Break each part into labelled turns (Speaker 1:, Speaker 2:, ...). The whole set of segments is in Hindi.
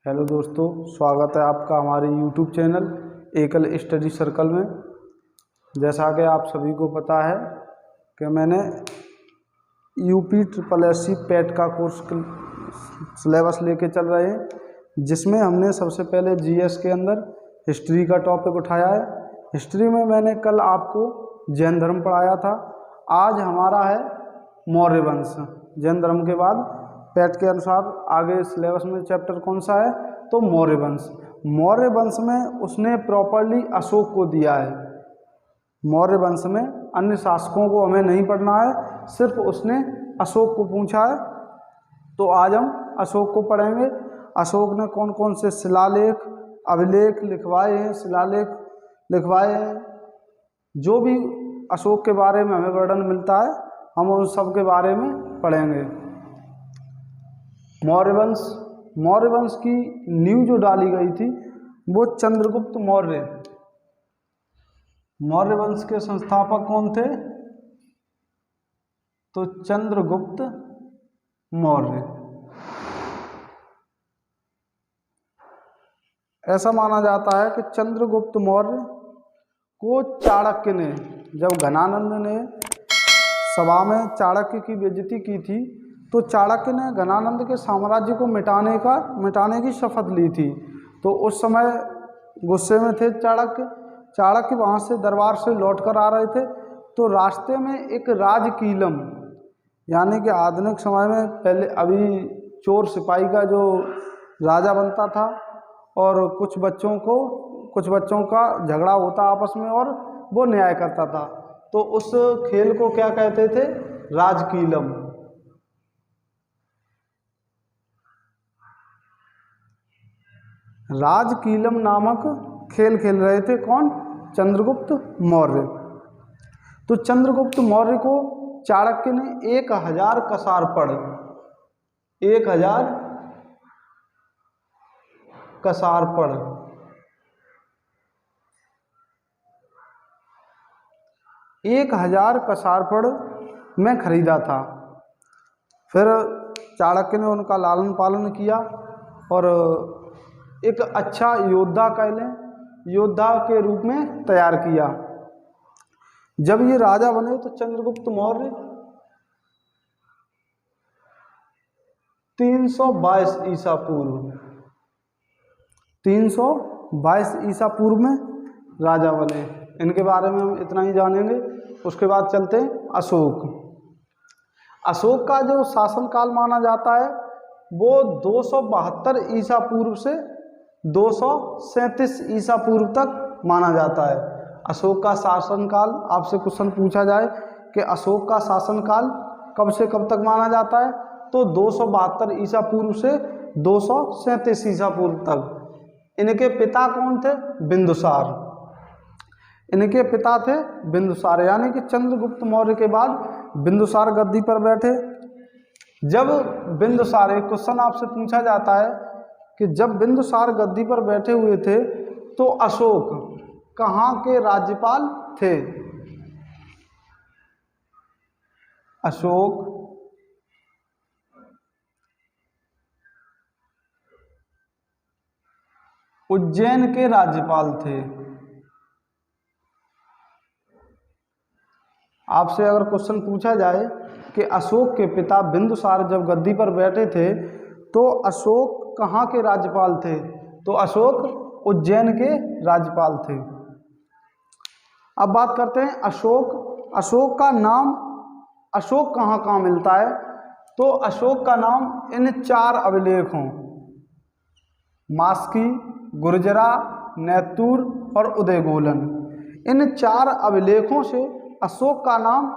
Speaker 1: हेलो दोस्तों, स्वागत है आपका हमारे YouTube चैनल एकल स्टडी सर्कल में। जैसा कि आप सभी को पता है कि मैंने UPSSC पैट का कोर्स सिलेबस लेके चल रहे हैं, जिसमें हमने सबसे पहले GS के अंदर हिस्ट्री का टॉपिक उठाया है। हिस्ट्री में मैंने कल आपको जैन धर्म पढ़ाया था। आज हमारा है मौर्य वंश। जैन धर्म के बाद पैट के अनुसार आगे सिलेबस में चैप्टर कौन सा है, तो मौर्य वंश। मौर्य वंश में उसने प्रॉपर्ली अशोक को दिया है। मौर्य वंश में अन्य शासकों को हमें नहीं पढ़ना है, सिर्फ उसने अशोक को पूछा है। तो आज हम अशोक को पढ़ेंगे। अशोक ने कौन कौन से शिलालेख, अभिलेख लिखवाए हैं, शिलालेख लिखवाए हैं, जो भी अशोक के बारे में हमें वर्णन मिलता है, हम उन सब के बारे में पढ़ेंगे। मौर्य वंश की नींव जो डाली गई थी वो चंद्रगुप्त मौर्य। मौर्य वंश के संस्थापक कौन थे, तो चंद्रगुप्त मौर्य। ऐसा माना जाता है कि चंद्रगुप्त मौर्य को चाणक्य ने, जब घनानंद ने सभा में चाणक्य की बेइज्जती की थी, तो चाणक्य ने घनानंद के साम्राज्य को मिटाने की शपथ ली थी। तो उस समय गुस्से में थे चाणक्य वहाँ से दरबार से लौट कर आ रहे थे। तो रास्ते में एक राजकीलम, यानी कि आधुनिक समय में पहले अभी चोर सिपाही का जो राजा बनता था, और कुछ बच्चों का झगड़ा होता आपस में और वो न्याय करता था। तो उस खेल को क्या कहते थे, राजकीलम। राजकीलम नामक खेल खेल रहे थे कौन, चंद्रगुप्त मौर्य। तो चंद्रगुप्त मौर्य को चाणक्य ने 1000 कसारपड़, 1000 कसारपड़, 1000 कसारपड़ में खरीदा था। फिर चाणक्य ने उनका लालन पालन किया और एक अच्छा योद्धा के रूप में तैयार किया। जब ये राजा बने तो चंद्रगुप्त मौर्य 322 ईसा पूर्व में राजा बने। इनके बारे में हम इतना ही जानेंगे। उसके बाद चलते हैं अशोक का जो शासनकाल माना जाता है वो 272 ईसा पूर्व से 237 ईसा पूर्व तक माना जाता है। अशोक का शासनकाल, आपसे क्वेश्चन पूछा जाए कि अशोक का शासनकाल कब से कब तक माना जाता है, तो 272 ईसा पूर्व से 237 ईसा पूर्व तक। इनके पिता कौन थे, बिंदुसार। इनके पिता थे बिंदुसार, यानी कि चंद्रगुप्त मौर्य के बाद बिंदुसार गद्दी पर बैठे। जब बिंदुसार, एक क्वेश्चन आपसे पूछा जाता है कि जब बिंदुसार गद्दी पर बैठे हुए थे तो अशोक कहाँ के राज्यपाल थे। अशोक उज्जैन के राज्यपाल थे। आपसे अगर क्वेश्चन पूछा जाए कि अशोक के पिता बिंदुसार जब गद्दी पर बैठे थे तो अशोक कहाँ के राज्यपाल थे, तो अशोक उज्जैन के राज्यपाल थे। अब बात करते हैं अशोक का नाम, अशोक कहाँ कहाँ मिलता है, तो अशोक का नाम इन 4 अभिलेखों, मास्की, गुर्जरा, नैतूर और उदयगोलन, इन 4 अभिलेखों से अशोक का नाम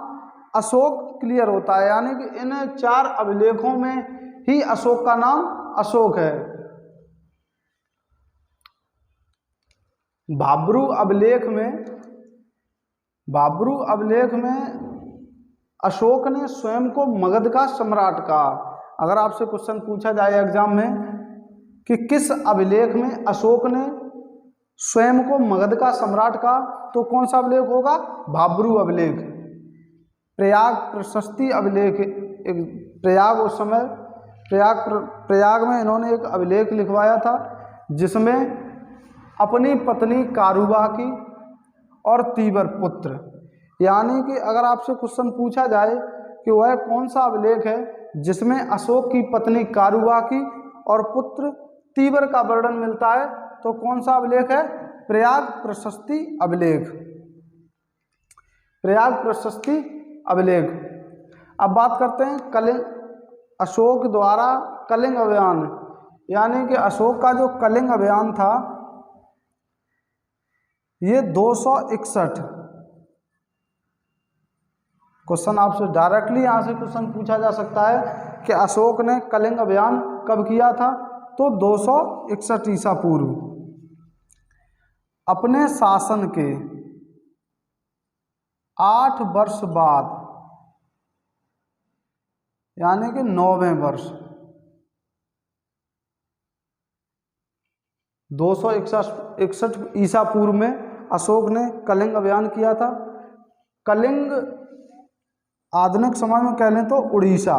Speaker 1: अशोक क्लियर होता है। यानी कि इन 4 अभिलेखों में ही अशोक का नाम अशोक है। भाब्रू अभिलेख में अशोक ने स्वयं को मगध का सम्राट कहा। अगर आपसे क्वेश्चन पूछा जाए एग्जाम में कि किस अभिलेख में अशोक ने स्वयं को मगध का सम्राट कहा, तो कौन सा अभिलेख होगा, भाब्रू अभिलेख। प्रयाग प्रशस्ति अभिलेख, प्रयाग उस समय प्रयाग में इन्होंने एक अभिलेख लिखवाया था जिसमें अपनी पत्नी कारुबा की और तीवर पुत्र, यानी कि अगर आपसे क्वेश्चन पूछा जाए कि वह कौन सा अभिलेख है जिसमें अशोक की पत्नी कारुबा की और पुत्र तीवर का वर्णन मिलता है, तो कौन सा अभिलेख है? प्रयाग प्रशस्ति अभिलेख, प्रयाग प्रशस्ति अभिलेख। अब बात करते हैं कलिंग, अशोक द्वारा कलिंग अभियान, यानी कि अशोक का जो कलिंग अभियान था ये 261, क्वेश्चन आपसे डायरेक्टली यहाँ से क्वेश्चन पूछा जा सकता है कि अशोक ने कलिंग अभियान कब किया था, तो 261 ईसा पूर्व। अपने शासन के 8 वर्ष बाद, यानी कि 9वें वर्ष, 261 ईसा पूर्व में अशोक ने कलिंग अभियान किया था। कलिंग आधुनिक समय में कह लें तो उड़ीसा,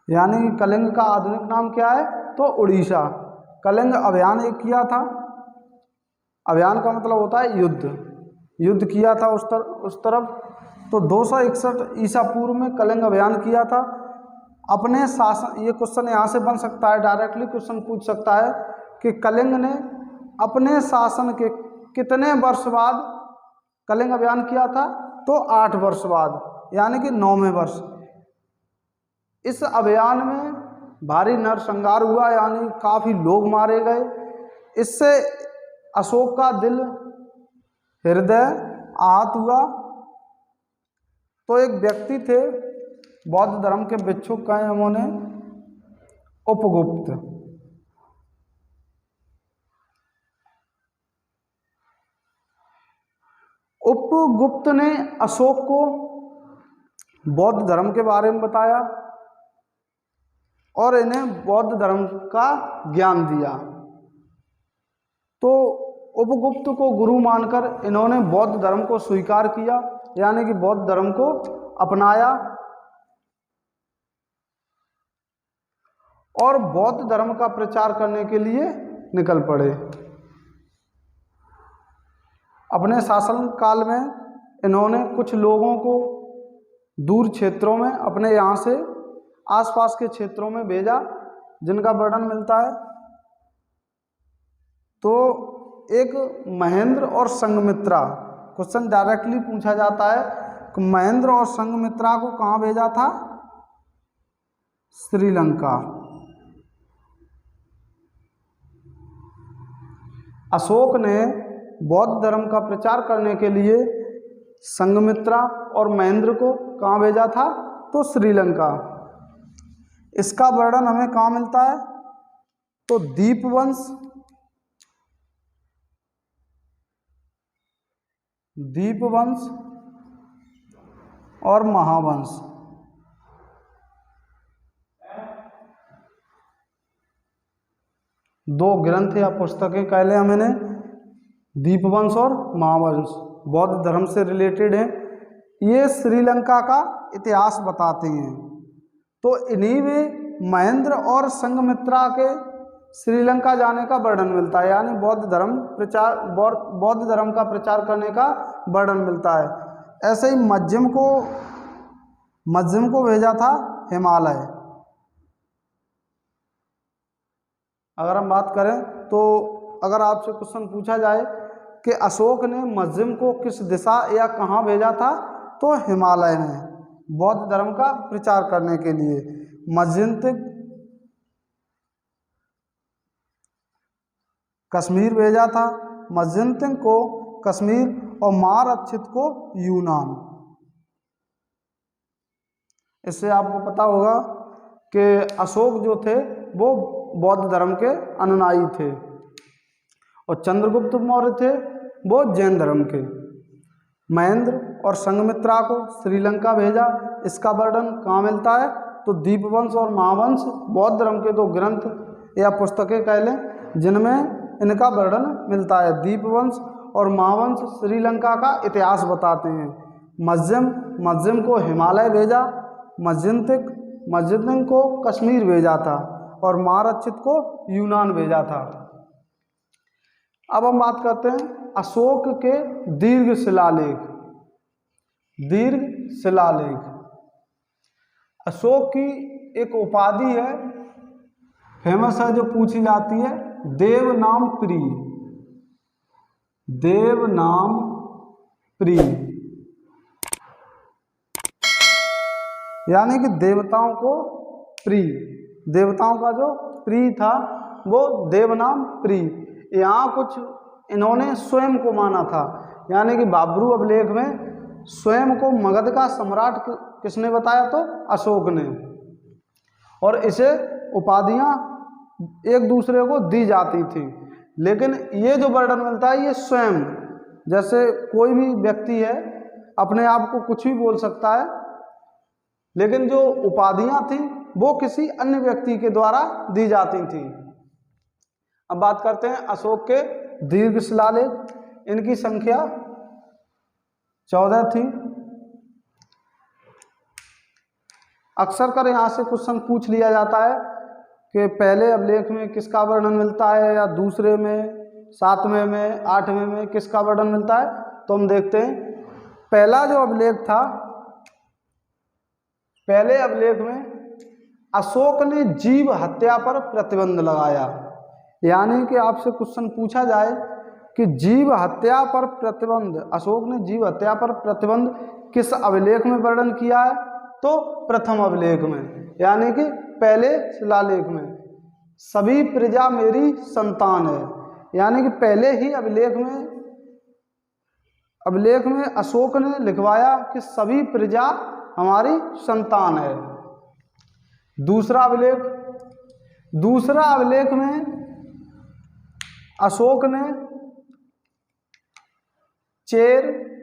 Speaker 1: यानी कलिंग का आधुनिक नाम क्या है, तो उड़ीसा। कलिंग अभियान एक किया था, अभियान का मतलब होता है युद्ध, युद्ध किया था उस तरफ, तो 261 ईसा पूर्व में कलिंग अभियान किया था। अपने शासन, ये क्वेश्चन यहाँ से बन सकता है, डायरेक्टली क्वेश्चन पूछ सकता है कि कलिंग ने अपने शासन के कितने वर्ष बाद कलिंग अभियान किया था, तो 8 वर्ष बाद, यानी कि 9वें वर्ष। इस अभियान में भारी नरसंहार हुआ, यानी काफ़ी लोग मारे गए। इससे अशोक का दिल, हृदय आहत हुआ। तो एक व्यक्ति थे, बौद्ध धर्म के भिक्षुक कहे उन्होंने उपगुप्त। उपगुप्त ने अशोक को बौद्ध धर्म के बारे में बताया और इन्हें बौद्ध धर्म का ज्ञान दिया। तो उपगुप्त को गुरु मानकर इन्होंने बौद्ध धर्म को स्वीकार किया, यानी कि बौद्ध धर्म को अपनाया और बौद्ध धर्म का प्रचार करने के लिए निकल पड़े। अपने शासन काल में इन्होंने कुछ लोगों को दूर क्षेत्रों में, अपने यहाँ से आसपास के क्षेत्रों में भेजा, जिनका वर्णन मिलता है। तो एक महेंद्र और संघमित्रा, क्वेश्चन डायरेक्टली पूछा जाता है कि महेंद्र और संघमित्रा को कहाँ भेजा था? श्रीलंका। अशोक ने बौद्ध धर्म का प्रचार करने के लिए संघमित्रा और महेंद्र को कहाँ भेजा था? तो श्रीलंका। इसका वर्णन हमें कहाँ मिलता है? तो दीपवंश, दीपवंश और महावंश, दो ग्रंथ या पुस्तकें कह लें मैंने, दीपवंश और महावंश, बौद्ध धर्म से रिलेटेड हैं। ये श्रीलंका का इतिहास बताते हैं। तो इन्हीं में महेंद्र और संघमित्रा के श्रीलंका जाने का वर्णन मिलता है, यानी बौद्ध धर्म का प्रचार करने का वर्णन मिलता है। ऐसे ही मध्यम को भेजा था हिमालय। अगर हम बात करें तो अगर आपसे क्वेश्चन पूछा जाए कि अशोक ने मध्यम को किस दिशा या कहाँ भेजा था, तो हिमालय में बौद्ध धर्म का प्रचार करने के लिए। मध्यंतिक कश्मीर भेजा था, मध्यंतिक को कश्मीर और मारअच्छित को यूनान। इससे आपको पता होगा कि अशोक जो थे वो बौद्ध धर्म के अनुयायी थे और चंद्रगुप्त मौर्य थे वो जैन धर्म के। महेंद्र और संघमित्रा को श्रीलंका भेजा, इसका वर्णन कहाँ मिलता है? तो दीपवंश और महावंश, बौद्ध धर्म के दो ग्रंथ या पुस्तकें कह लें जिनमें इनका वर्णन मिलता है। दीपवंश और महावंश श्रीलंका का इतिहास बताते हैं। मज्जिम को हिमालय भेजा, मज्जिदिन को कश्मीर भेजा था और महारक्षित को यूनान भेजा था। अब हम बात करते हैं अशोक के दीर्घ शिलालेख। अशोक की एक उपाधि है, फेमस है, जो पूछी जाती है, देवनाम प्रिय, यानी कि देवताओं को प्रिय, देवताओं का जो प्रिय था वो देवनाम प्रिय। यहाँ कुछ इन्होंने स्वयं को माना था, यानी कि बाबरू अभिलेख में स्वयं को मगध का सम्राट किसने बताया? तो अशोक ने। और इसे उपाधियां एक दूसरे को दी जाती थी, लेकिन ये जो वर्णन मिलता है ये स्वयं, जैसे कोई भी व्यक्ति है अपने आप को कुछ भी बोल सकता है, लेकिन जो उपाधियां थी वो किसी अन्य व्यक्ति के द्वारा दी जाती थी। अब बात करते हैं अशोक के दीर्घ शिलालेख। इनकी संख्या 14 थी। अक्सर कर यहाँ से क्वेश्चन पूछ लिया जाता है कि पहले अभिलेख में किसका वर्णन मिलता है, या दूसरे में, 7वें में, 8वें में किसका वर्णन मिलता है। तो हम देखते हैं, पहला जो अभिलेख था, पहले अभिलेख में अशोक ने जीव हत्या पर प्रतिबंध लगाया। यानी कि आपसे क्वेश्चन पूछा जाए कि जीव हत्या पर प्रतिबंध, अशोक ने जीव हत्या पर प्रतिबंध किस अभिलेख में वर्णन किया है? तो प्रथम अभिलेख में, यानी कि पहले शिलालेख में। सभी प्रजा मेरी संतान है, यानी कि पहले ही अभिलेख में अशोक ने लिखवाया कि सभी प्रजा हमारी संतान है। दूसरा अभिलेख में अशोक ने चेर,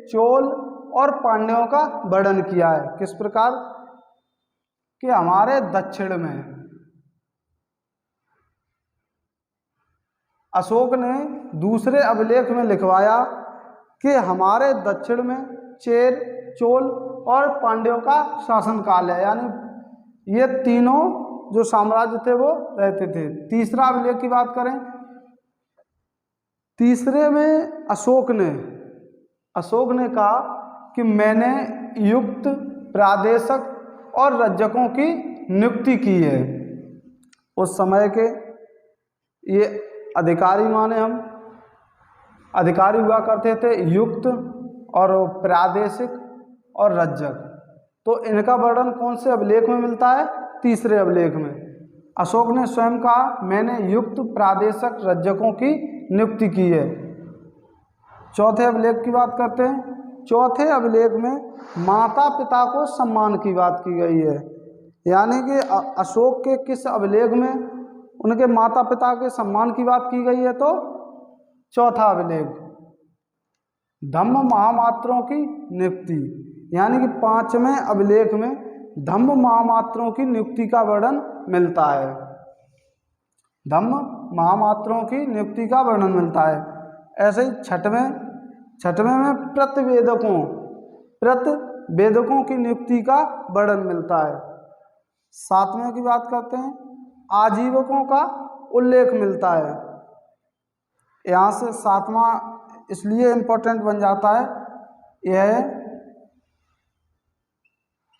Speaker 1: चोल और पांड्यों का वर्णन किया है। किस प्रकार? कि हमारे दक्षिण में, अशोक ने दूसरे अभिलेख में लिखवाया कि हमारे दक्षिण में चेर, चोल और पांड्यों का शासनकाल है, यानी ये तीनों जो साम्राज्य थे वो रहते थे। तीसरा अभिलेख की बात करें, तीसरे में अशोक ने कहा कि मैंने युक्त, प्रादेशक और रज्जकों की नियुक्ति की है। उस समय के ये अधिकारी माने हम अधिकारी हुआ करते थे, युक्त और प्रादेशिक और रज्जक। तो इनका वर्णन कौन से अभिलेख में मिलता है? तीसरे अभिलेख में। अशोक ने स्वयं कहा मैंने युक्त, प्रादेशक, रज्जकों की नियुक्ति की है। चौथे अभिलेख की बात करते हैं। चौथे अभिलेख में माता पिता को सम्मान की बात की गई है, यानी कि अशोक के किस अभिलेख में उनके माता पिता के सम्मान की बात की गई है? तो चौथा अभिलेख। धम्म महामात्रों की नियुक्ति, यानी कि 5वें अभिलेख में धम्म महामात्रों की नियुक्ति का वर्णन मिलता है। धम्म महामात्रों की नियुक्ति का वर्णन मिलता है। ऐसे ही छठवें में प्रतिवेदकों की नियुक्ति का वर्णन मिलता है। 7वें की बात करते हैं, आजीवकों का उल्लेख मिलता है। यहाँ से 7वां इसलिए इम्पोर्टेंट बन जाता है, यह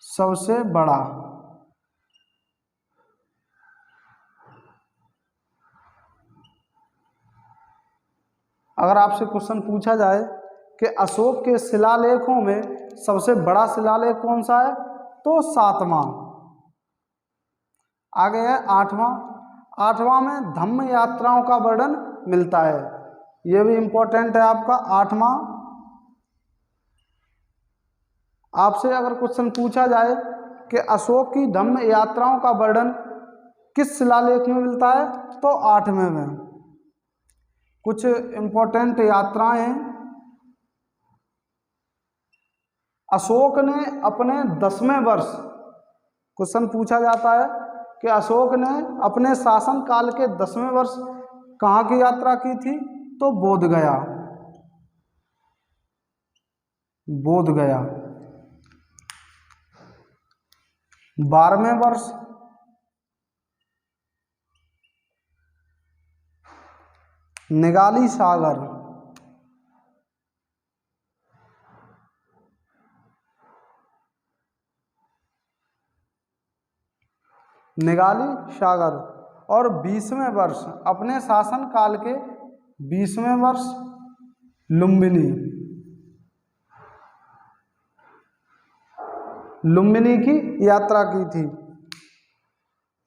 Speaker 1: सबसे बड़ा। अगर आपसे क्वेश्चन पूछा जाए कि अशोक के शिलालेखों में सबसे बड़ा शिलालेख कौन सा है? तो 7वां। आगे है 8वां। 8वां में धम्म यात्राओं का वर्णन मिलता है, यह भी इम्पोर्टेंट है आपका 8वां। आपसे अगर क्वेश्चन पूछा जाए कि अशोक की धम्म यात्राओं का वर्णन किस शिलालेख में मिलता है? तो 8वें में। कुछ इम्पोर्टेंट यात्राएं हैं। अशोक ने अपने 10वें वर्ष, क्वेश्चन पूछा जाता है कि अशोक ने अपने शासन काल के 10वें वर्ष कहाँ की यात्रा की थी? तो बोध गया। 12वें वर्ष निगाली सागर, निगाली सागर। और 20वें वर्ष अपने शासन काल के 20वें वर्ष लुम्बिनी, लुम्बिनी की यात्रा की थी।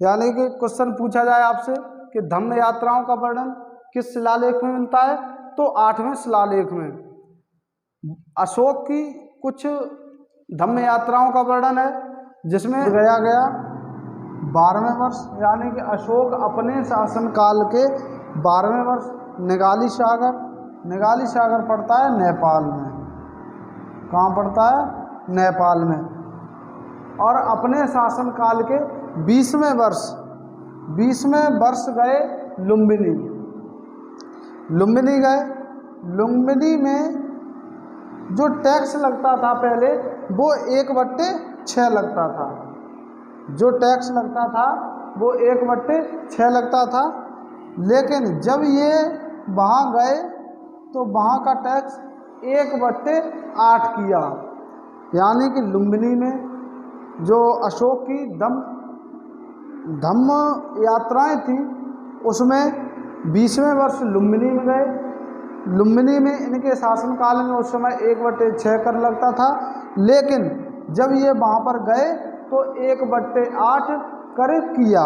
Speaker 1: यानी कि क्वेश्चन पूछा जाए आपसे कि धम्म यात्राओं का वर्णन किस शिलालेख में मिलता है, तो 8वें शिलालेख में अशोक की कुछ धम्म यात्राओं का वर्णन है, जिसमें गया 12वें वर्ष, यानी कि अशोक अपने शासनकाल के 12वें वर्ष निगाली सागर, निगाली सागर पड़ता है नेपाल में। कहाँ पड़ता है? नेपाल में। और अपने शासनकाल के 20वें वर्ष गए लुम्बिनी, लुम्बिनी गए। लुम्बिनी में जो टैक्स लगता था पहले वो 1/6 लगता था, जो टैक्स लगता था वो 1/6 लगता था। लेकिन जब ये वहाँ गए तो वहाँ का टैक्स 1/8 किया। यानी कि लुम्बिनी में जो अशोक की धम्म यात्राएं थी उसमें 20वें वर्ष लुम्बिनी में गए। लुम्बिनी में इनके शासनकाल में उस समय 1/6 कर लगता था, लेकिन जब ये वहाँ पर गए तो 1/8 कर किया।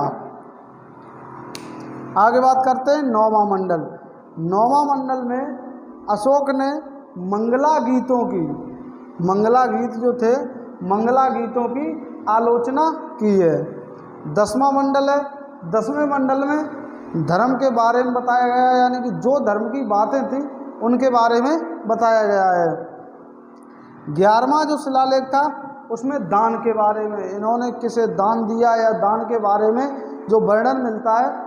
Speaker 1: आगे बात करते हैं नौवां मंडल। नौवां मंडल में अशोक ने मंगला गीतों की, मंगला गीत जो थे मंगला गीतों की आलोचना की है। 10वां मंडल है। 10वें मंडल में धर्म के बारे में बताया गया है, यानी कि जो धर्म की बातें थी उनके बारे में बताया गया है। 11वां जो शिलालेख था उसमें दान के बारे में, इन्होंने किसे दान दिया या दान के बारे में जो वर्णन मिलता है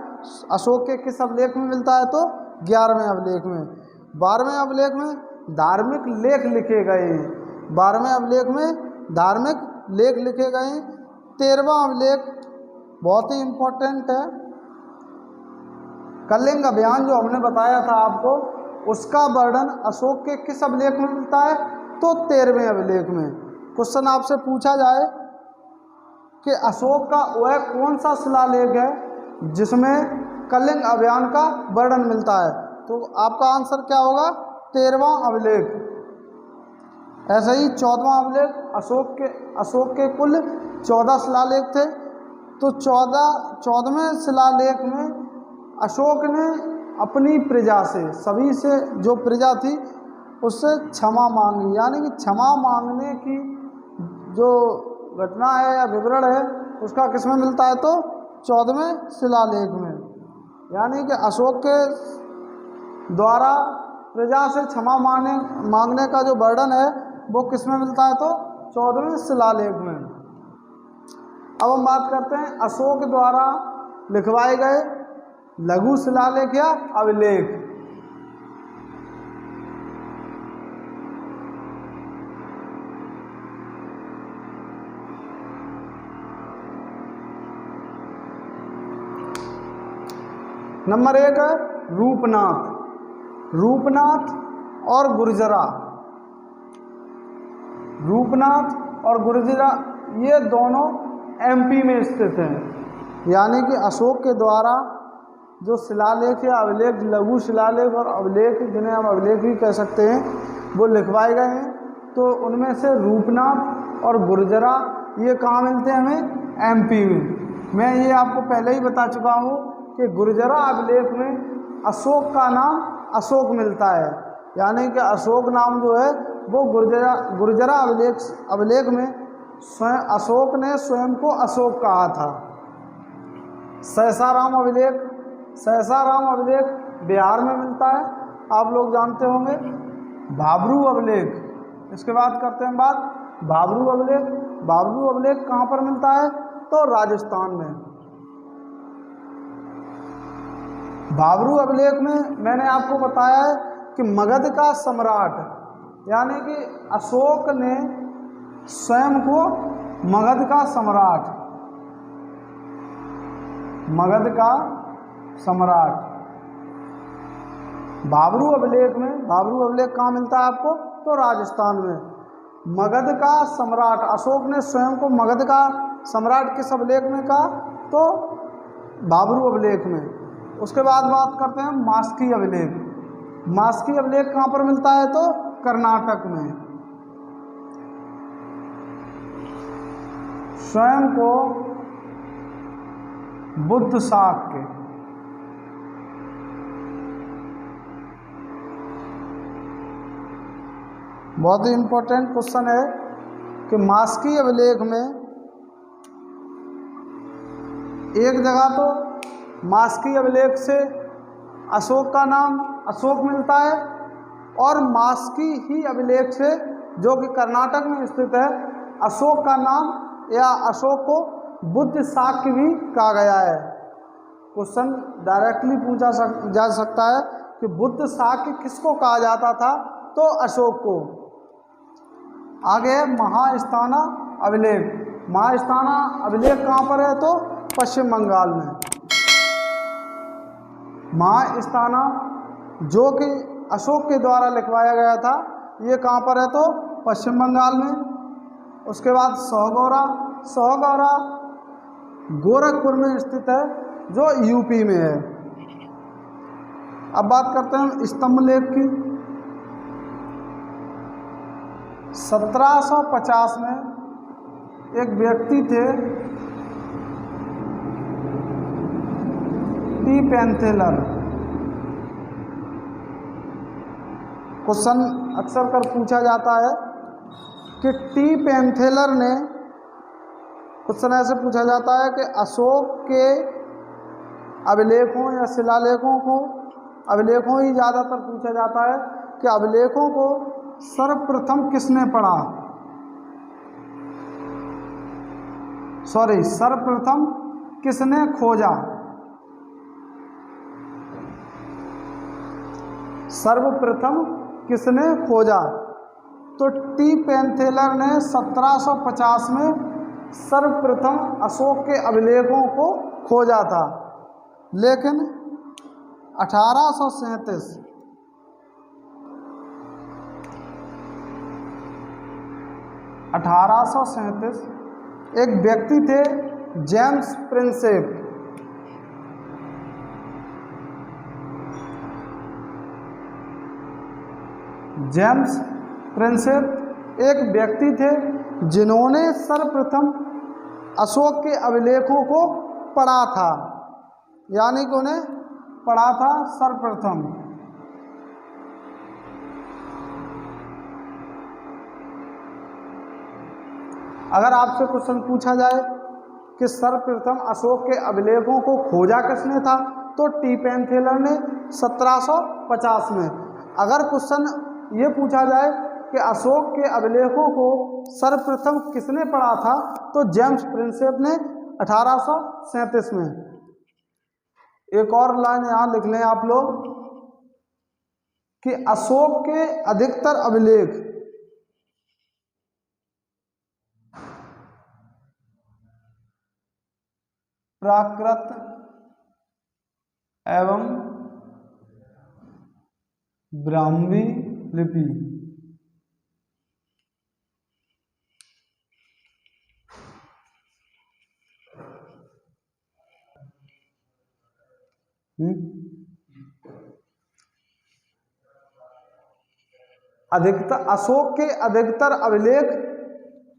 Speaker 1: अशोक के किस अभिलेख में मिलता है, तो 11वें अभिलेख में। 12वें अभिलेख में धार्मिक लेख लिखे गए हैं। 12वें अभिलेख में धार्मिक लेख लिखे गए हैं। 13वां अभिलेख बहुत ही इम्पोर्टेंट है। कलिंग अभियान जो हमने बताया था आपको, उसका वर्णन अशोक के किस अभिलेख में मिलता है, तो 13वें अभिलेख में। क्वेश्चन आपसे पूछा जाए कि अशोक का वह कौन सा शिलालेख है जिसमें कलिंग अभियान का वर्णन मिलता है, तो आपका आंसर क्या होगा? 13वां अभिलेख। ऐसे ही 14वां अभिलेख, अशोक के कुल 14 शिलालेख थे, तो 14वें शिलालेख में अशोक ने अपनी प्रजा से, सभी से जो प्रजा थी उससे क्षमा मांगी। यानी कि क्षमा मांगने की जो घटना है या विवरण है उसका किस में मिलता है, तो 14वें शिलालेख में। यानी कि अशोक के द्वारा प्रजा से क्षमा मांगने का जो वर्णन है वो किस में मिलता है, तो 14वें शिलालेख में। अब हम बात करते हैं अशोक द्वारा लिखवाए गए लघु शिलालेख या अभिलेख। नंबर 1 है रूपनाथ। रूपनाथ और गुर्जरा, रूपनाथ और गुर्जरा ये दोनों एमपी में स्थित हैं। यानी कि अशोक के द्वारा जो शिलालेख या अभिलेख, लघु शिलालेख और अभिलेख, जिन्हें हम अभिलेख भी कह सकते हैं, वो लिखवाए गए हैं, तो उनमें से रूपनाथ और गुर्जरा ये कहाँ मिलते हैं हमें? एमपी में। मैं ये आपको पहले ही बता चुका हूँ कि गुर्जरा अभिलेख में अशोक का नाम अशोक मिलता है। यानी कि अशोक नाम जो है वो गुर्जरा अभिलेख में स्वयं अशोक ने स्वयं को अशोक कहा था। सहसाराम अभिलेख बिहार में मिलता है, आप लोग जानते होंगे। भाबरू अभिलेख, इसके बाद करते हैं बात भाबरू अभिलेख। भाबरू अभिलेख कहाँ पर मिलता है, तो राजस्थान में। भाबरू अभिलेख में मैंने आपको बताया है कि मगध का सम्राट, यानी कि अशोक ने स्वयं को मगध का सम्राट मगध का सम्राट। बाबरू अभिलेख में, बाबरू अभिलेख कहाँ मिलता है आपको? तो राजस्थान में। मगध का सम्राट, अशोक ने स्वयं को मगध का सम्राट किस अभिलेख में कहा? तो बाबरू अभिलेख में। उसके बाद बात करते हैं मास्की अभिलेख। मास्की अभिलेख कहाँ पर मिलता है? तो कर्नाटक में। स्वयं को बुद्ध शाक्य, बहुत ही इंपॉर्टेंट क्वेश्चन है कि मास्की अभिलेख में एक जगह तो मास्की अभिलेख से अशोक का नाम अशोक मिलता है, और मास्की ही अभिलेख से, जो कि कर्नाटक में स्थित है, अशोक का नाम या अशोक को बुद्ध शाक्य भी कहा गया है। क्वेश्चन डायरेक्टली पूछा जा सकता है कि बुद्ध शाक्य किसको कहा जाता था? तो अशोक को। आगे है महास्थाना अभिलेख। महास्थाना अभिलेख कहाँ पर है? तो पश्चिम बंगाल में। महास्थाना जो कि अशोक के द्वारा लिखवाया गया था, ये कहाँ पर है? तो पश्चिम बंगाल में। उसके बाद सोहगौरा, सोहगौरा गोरखपुर में स्थित है, जो यूपी में है। अब बात करते हैं स्तंभ लेख की। 1750 में एक व्यक्ति थे, टी पेंथेलर। क्वेश्चन अक्सर कर पूछा जाता है कि टी पेंथेलर ने, क्वेश्चन ऐसे पूछा जाता है कि अशोक के अभिलेखों या शिलालेखों को, अभिलेखों ही ज़्यादातर पूछा जाता है कि अभिलेखों को सर्वप्रथम किसने पढ़ा? सर्वप्रथम किसने खोजा? सर्वप्रथम किसने खोजा? तो टी पेंथेलर ने 1750 में सर्वप्रथम अशोक के अभिलेखों को खोजा था, लेकिन 1837 एक व्यक्ति थे, जेम्स प्रिंसेप। जेम्स प्रिंसेप एक व्यक्ति थे जिन्होंने सर्वप्रथम अशोक के अभिलेखों को पढ़ा था, यानी कि उन्हें पढ़ा था सर्वप्रथम। अगर आपसे क्वेश्चन पूछा जाए कि सर्वप्रथम अशोक के अभिलेखों को खोजा किसने था, तो टी पेंथेलर ने 1750 में। अगर क्वेश्चन ये पूछा जाए कि अशोक के अभिलेखों को सर्वप्रथम किसने पढ़ा था, तो जेम्स प्रिंसेप ने 1837 में। एक और लाइन यहाँ लिख लें आप लोग कि अशोक के अधिकतर अभिलेख प्राकृत एवं ब्राह्मी लिपि अधिकतर, अशोक के अधिकतर अभिलेख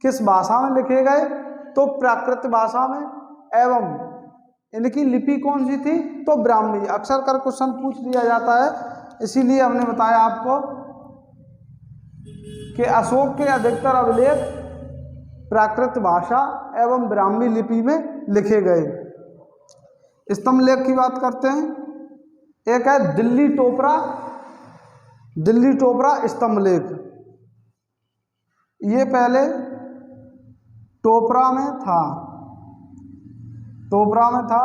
Speaker 1: किस भाषा में लिखे गए? तो प्राकृत भाषा में, एवं इनकी लिपि कौन सी थी? तो ब्राह्मी। अक्सर कर क्वेश्चन पूछ लिया जाता है, इसीलिए हमने बताया आपको कि अशोक के अधिकतर अभिलेख प्राकृत भाषा एवं ब्राह्मी लिपि में लिखे गए। स्तंभ लेख की बात करते हैं। एक है दिल्ली टोपरा, दिल्ली टोपरा स्तंभ लेख। ये पहले टोपरा में था, टोपरा में था।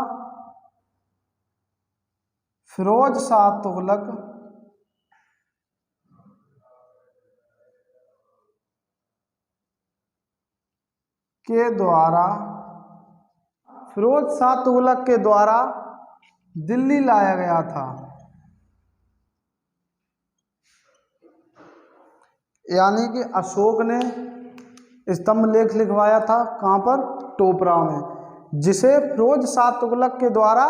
Speaker 1: फिरोज शाह तुगलक के द्वारा फिरोज शाह तुगलक के द्वारा दिल्ली लाया गया था। यानी कि अशोक ने स्तंभ लेख लिखवाया था कहाँ पर? टोपरा में, जिसे फिरोज शाह तुगलक के द्वारा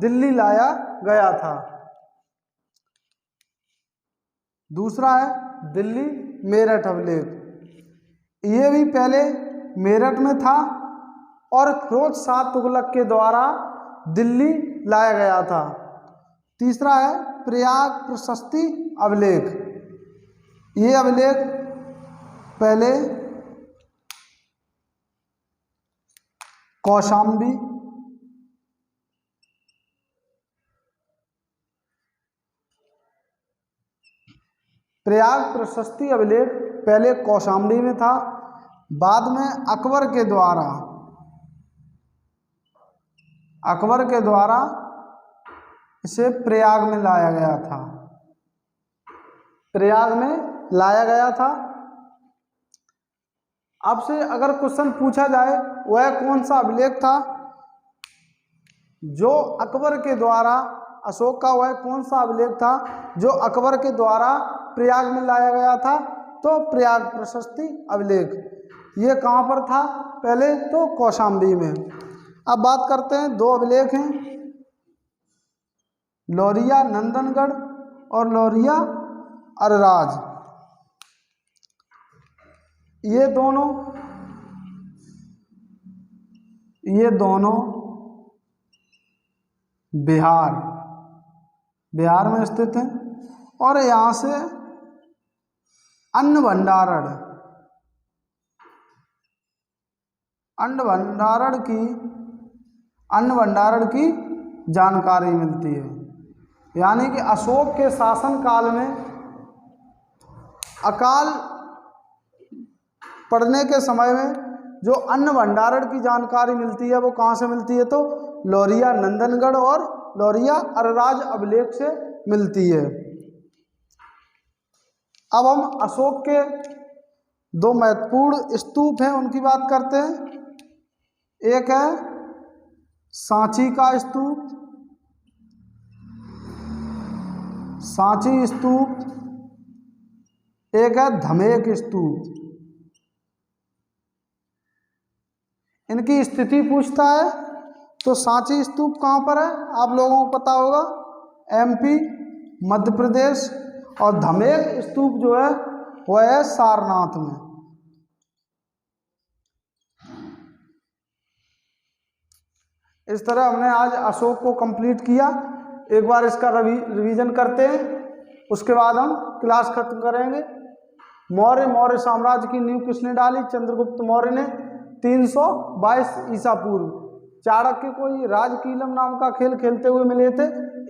Speaker 1: दिल्ली लाया गया था। दूसरा है दिल्ली मेरठ अभिलेख। ये भी पहले मेरठ में था और फिरोज शाह तुगलक के द्वारा दिल्ली लाया गया था। तीसरा है प्रयाग प्रशस्ति अभिलेख। ये अभिलेख पहले कौशाम्बी प्रयाग प्रशस्ति अभिलेख पहले कौशाम्बी में था, बाद में अकबर के द्वारा इसे प्रयाग में लाया गया था। प्रयाग में लाया गया था। आपसे अगर क्वेश्चन पूछा जाए वह कौन सा अभिलेख था जो अकबर के द्वारा, अशोक का वह कौन सा अभिलेख था जो अकबर के द्वारा प्रयाग में लाया गया था? तो प्रयाग प्रशस्ति अभिलेख। ये कहाँ पर था? पहले तो कौशाम्बी में। अब बात करते हैं, दो अभिलेख हैं, लौरिया नंदनगढ़ और लौरिया अरराज। ये दोनों बिहार में स्थित हैं और यहाँ से अन्न भंडारण की जानकारी मिलती है। यानी कि अशोक के शासन काल में अकाल पड़ने के समय में जो अन्न भंडारण की जानकारी मिलती है वो कहाँ से मिलती है? तो लौरिया नंदनगढ़ और लौरिया अरराज अभिलेख से मिलती है। अब हम अशोक के दो महत्वपूर्ण स्तूप हैं उनकी बात करते हैं। एक है सांची का स्तूप, सांची स्तूप, एक है धमेक स्तूप। इनकी स्थिति पूछता है तो सांची स्तूप कहाँ पर है? आप लोगों को पता होगा, एमपी मध्य प्रदेश। और धमेक स्तूप जो है वह है सारनाथ में। इस तरह हमने आज अशोक को कंप्लीट किया। एक बार इसका रिवीजन करते हैं, उसके बाद हम क्लास खत्म करेंगे। मौर्य साम्राज्य की नींव किसने डाली? चंद्रगुप्त मौर्य ने 322 ईसा पूर्व। चाणक्य कोई राजकीलम नाम का खेल खेलते हुए मिले थे,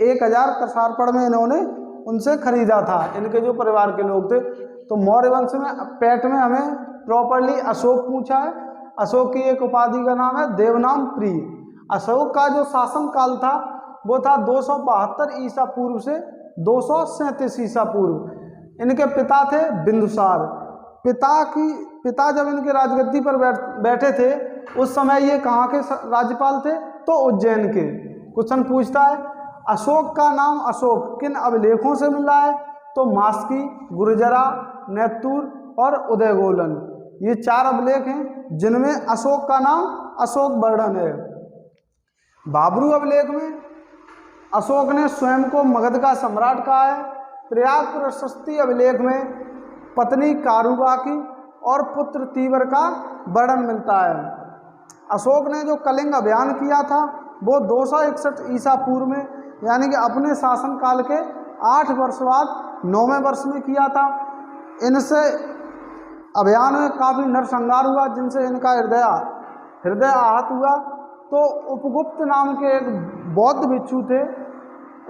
Speaker 1: 1000 कसारपड़ में इन्होंने उनसे खरीदा था, इनके जो परिवार के लोग थे। तो मौर्य वंश में पैट में हमें प्रॉपरली अशोक पूछा है। अशोक की एक उपाधि का नाम है देवनाम प्रिय। अशोक का जो शासन काल था वो था 272 ईसा पूर्व से 237 ईसा पूर्व। इनके पिता थे बिंदुसार। पिता जब इनके राजगद्दी पर बैठे थे उस समय ये कहाँ के राज्यपाल थे? तो उज्जैन के। क्वेश्चन पूछता है अशोक का नाम अशोक किन अभिलेखों से मिला है? तो मास्की, गुर्जरा, नैत्तूर और उदयगोलन। ये 4 अभिलेख हैं जिनमें अशोक का नाम अशोक वर्णन है। बाबरू अभिलेख में अशोक ने स्वयं को मगध का सम्राट कहा है। प्रयाग प्रशस्ति अभिलेख में पत्नी कारुबाकी और पुत्र तीवर का वर्णन मिलता है। अशोक ने जो कलिंग अभियान किया था वो 261 ईसा पूर्व में, यानी कि अपने शासन काल के 8 वर्ष बाद 9वें वर्ष में किया था। इनसे अभियान में काफ़ी नरसंहार हुआ जिनसे इनका हृदय आहत हुआ। तो उपगुप्त नाम के एक बौद्ध भिक्षु थे,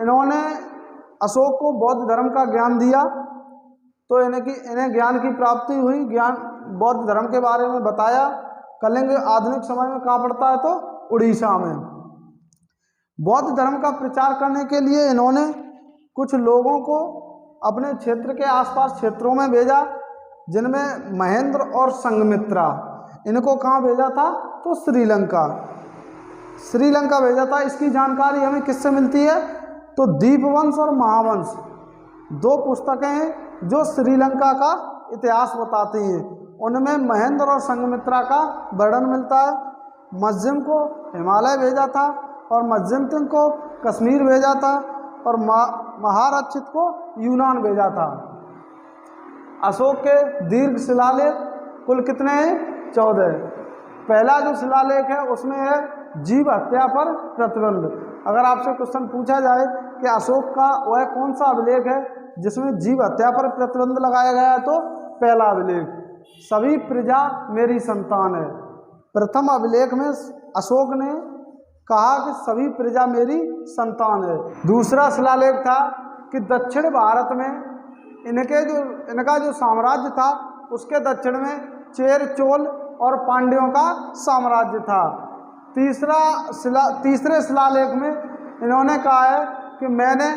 Speaker 1: इन्होंने अशोक को बौद्ध धर्म का ज्ञान दिया। तो इन्हें ज्ञान की प्राप्ति हुई, ज्ञान बौद्ध धर्म के बारे में बताया। कलिंग आधुनिक समय में कहाँ पड़ता है? तो उड़ीसा में। बौद्ध धर्म का प्रचार करने के लिए इन्होंने कुछ लोगों को अपने क्षेत्र के आसपास क्षेत्रों में भेजा, जिनमें महेंद्र और संघमित्रा। इनको कहाँ भेजा था? तो श्रीलंका। श्रीलंका भेजा था। इसकी जानकारी हमें किससे मिलती है? तो दीपवंश और महावंश 2 पुस्तकें हैं जो श्रीलंका का इतिहास बताती हैं। उनमें महेंद्र और संघमित्रा का वर्णन मिलता है। मज्जिम को हिमालय भेजा था और मज्जिम सिंह को कश्मीर भेजा था और महारक्षित को यूनान भेजा था। अशोक के दीर्घ शिलालेख कुल कितने हैं? 14। पहला जो शिलालेख है उसमें है जीव हत्या पर प्रतिबंध। अगर आपसे क्वेश्चन पूछा जाए कि अशोक का वह कौन सा अभिलेख है जिसमें जीव हत्या पर प्रतिबंध लगाया गया है, तो पहला अभिलेख सभी प्रजा मेरी संतान है। प्रथम अभिलेख में अशोक ने कहा कि सभी प्रजा मेरी संतान है। दूसरा शिलालेख था कि दक्षिण भारत में इनका जो साम्राज्य था उसके दक्षिण में चेर, चोल और पांड्यों का साम्राज्य था। तीसरे शिलालेख में इन्होंने कहा है कि मैंने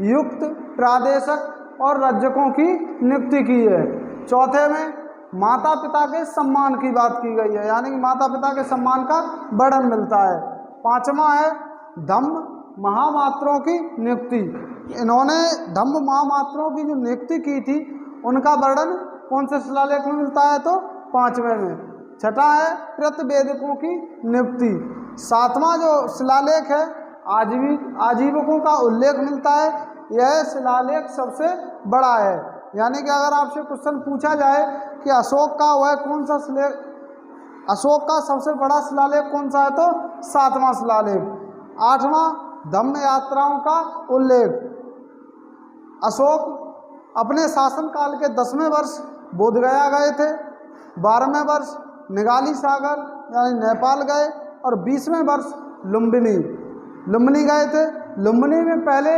Speaker 1: युक्त प्रादेशक और रज्जकों की नियुक्ति की है। चौथे में माता पिता के सम्मान की बात की गई है, यानी कि माता पिता के सम्मान का वर्णन मिलता है। पांचवा है धम्म महामात्रों की नियुक्ति। इन्होंने धम्म महामात्रों की जो नियुक्ति की थी उनका वर्णन कौन से शिलालेख में मिलता है? तो 5वें में। छठा है प्रतिवेदकों की नियुक्ति। 7वां जो शिलालेख है आजीवकों का उल्लेख मिलता है। यह शिलालेख सबसे बड़ा है, यानी कि अगर आपसे क्वेश्चन पूछा जाए कि अशोक का सबसे बड़ा शिलालेख कौन सा है, तो 7वां शिलालेख। 8वां धम्म यात्राओं का उल्लेख। अशोक अपने शासनकाल के 10वें वर्ष बोधगया गए थे, 12वें वर्ष निगाली सागर यानी नेपाल गए और 20वें वर्ष लुम्बिनी गए थे। लुम्बिनी में पहले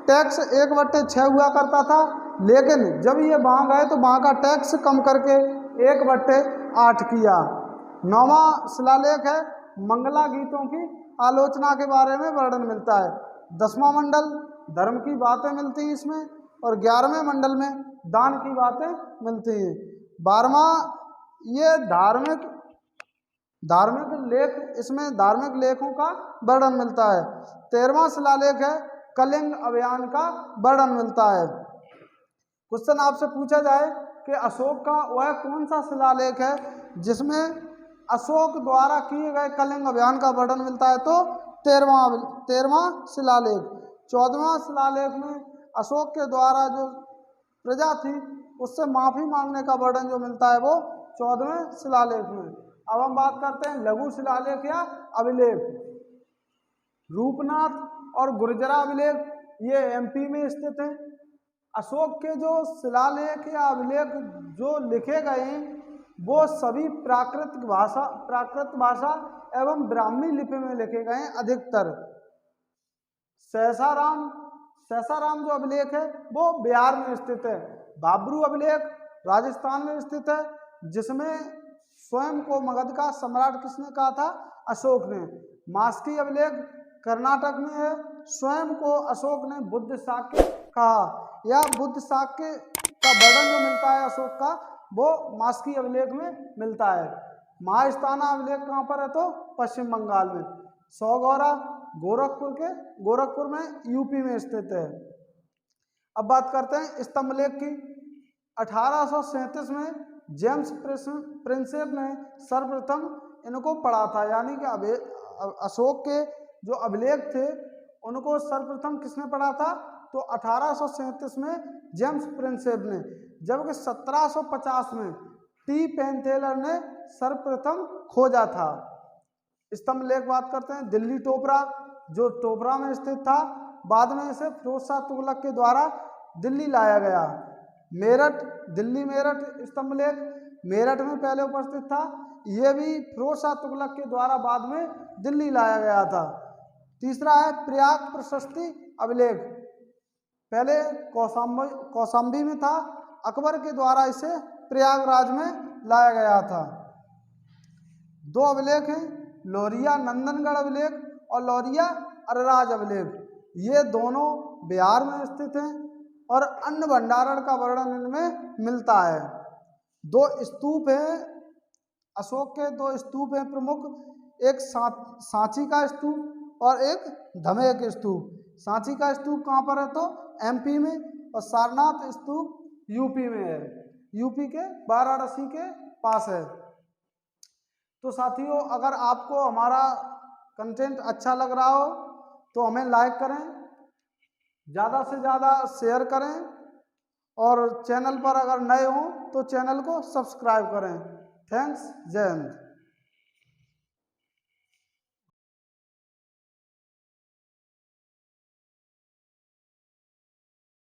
Speaker 1: टैक्स 1/6 हुआ करता था, लेकिन जब ये वहाँ गए तो वहाँ का टैक्स कम करके 1/8 किया। 9वां शिलालेख है मंगला गीतों की आलोचना के बारे में वर्णन मिलता है। 10वां मंडल धर्म की बातें मिलती हैं इसमें और 11वें मंडल में दान की बातें मिलती हैं। 12वां ये धार्मिक लेख, इसमें धार्मिक लेखों का वर्णन मिलता है। 13वां शिलालेख है कलिंग अभियान का वर्णन मिलता है। क्वेश्चन आपसे पूछा जाए कि अशोक का वह कौन सा शिलालेख है जिसमें अशोक द्वारा किए गए कलिंग अभियान का वर्णन मिलता है, तो 13वां शिलालेख। 14वां शिलालेख में अशोक के द्वारा जो प्रजा थी उससे माफ़ी मांगने का वर्णन जो मिलता है वो 14वें शिलालेख में। अब हम बात करते हैं लघु शिलालेख या अभिलेख। रूपनाथ और गुर्जरा अभिलेख ये एमपी में स्थित हैं। अशोक के जो शिलालेख या अभिलेख जो लिखे गए हैं वो सभी प्राकृत भाषा एवं ब्राह्मी लिपि में लिखे गए हैं अधिकतर। सहसाराम जो अभिलेख है वो बिहार में स्थित है। बाबरू अभिलेख राजस्थान में स्थित है, जिसमें स्वयं को मगध का सम्राट किसने कहा था? अशोक ने। मास्की अभिलेख कर्नाटक में है, स्वयं को अशोक ने बुद्ध शाक्य कहा। या बुद्ध शाक्य का वर्णन जो मिलता है अशोक का वो मास्की अभिलेख में मिलता है। महास्थाना अभिलेख कहाँ पर है? तो पश्चिम बंगाल में। सौगौरा गोरखपुर में यूपी में स्थित है। अब बात करते हैं स्तंभलेख की। 1837 में जेम्स प्रिंसेप ने सर्वप्रथम इनको पढ़ा था, यानी कि अशोक के जो अभिलेख थे उनको सर्वप्रथम किसने पढ़ा था? तो 1837 में जेम्स प्रिंसेप ने, जबकि 1750 में टी पेनथेलर ने सर्वप्रथम खोजा था। स्तंभलेख बात करते हैं दिल्ली टोपरा, जो टोपरा में स्थित था, बाद में इसे फिरोज शाह तुगलक के द्वारा दिल्ली लाया गया। दिल्ली मेरठ स्तंभलेख मेरठ में पहले उपस्थित था, यह भी फिरोज शाह तुगलक के द्वारा बाद में दिल्ली लाया गया था। तीसरा है प्रयाग प्रशस्ति अभिलेख, पहले कौशाम्बी में था, अकबर के द्वारा इसे प्रयागराज में लाया गया था। 2 अभिलेख हैं, लौरिया नंदनगढ़ अभिलेख और लौरिया अरराज अभिलेख। ये दोनों बिहार में स्थित हैं और अन्न भंडारण का वर्णन इनमें मिलता है। 2 स्तूप हैं, अशोक के 2 स्तूप हैं प्रमुख, एक सांची का स्तूप और एक धमेय के स्तूप। सांची का स्तूप कहाँ पर है? तो एमपी में, और सारनाथ स्तूप यूपी में है, यूपी के वाराणसी के पास है। तो साथियों, अगर आपको हमारा कंटेंट अच्छा लग रहा हो तो हमें लाइक करें, ज़्यादा से ज़्यादा शेयर करें, और चैनल पर अगर नए हों तो चैनल को सब्सक्राइब करें। थैंक्स, जय हिंद।